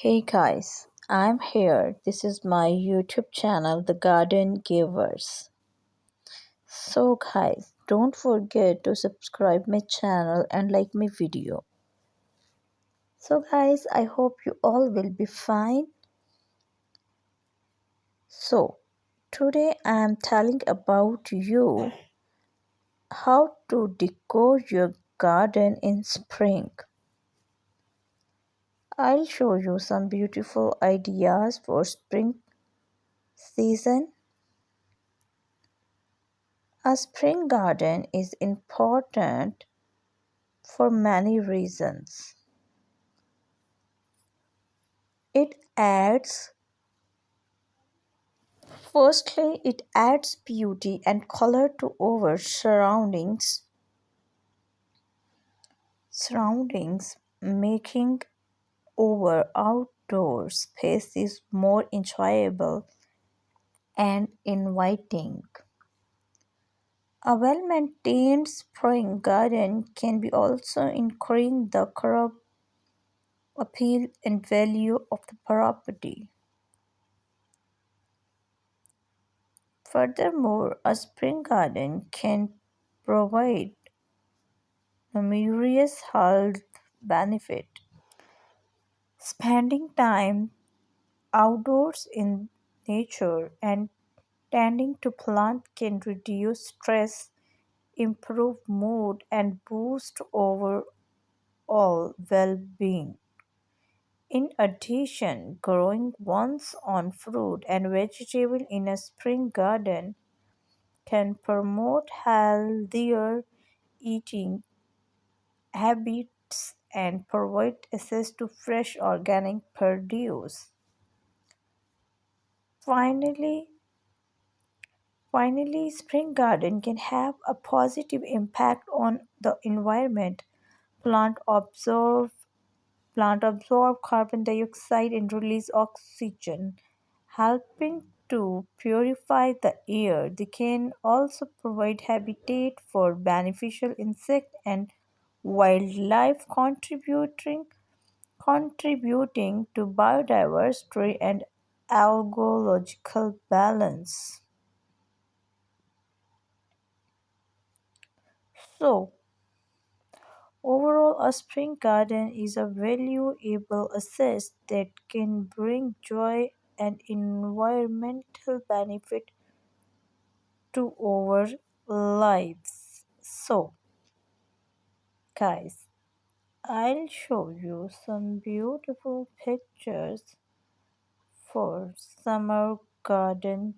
Hey guys, I'm here. This is my YouTube channel, The Garden Givers. So guys, don't forget to subscribe my channel and like my video. So guys, I hope you all will be fine. So today I am telling about you how to decor your garden in spring. I'll show you some beautiful ideas for spring season. A spring garden is important for many reasons. It adds, firstly, it adds beauty and color to our surroundings, making our outdoor spaces more enjoyable and inviting. A well-maintained spring garden can be also increase the crop appeal and value of the property. Furthermore, a spring garden can provide numerous health benefits. Spending time outdoors in nature and tending to plants can reduce stress, improve mood, and boost overall well-being. In addition, growing one's own fruit and vegetable in a spring garden can promote healthier eating habits and provide access to fresh organic produce. Finally, finally, spring garden can have a positive impact on the environment. Plant absorb Plant absorb carbon dioxide and release oxygen, helping to purify the air. They can also provide habitat for beneficial insect and wildlife, contributing to biodiversity and ecological balance. So, overall, a spring garden is a valuable asset that can bring joy and environmental benefit to our lives. So, guys, I'll show you some beautiful pictures for summer garden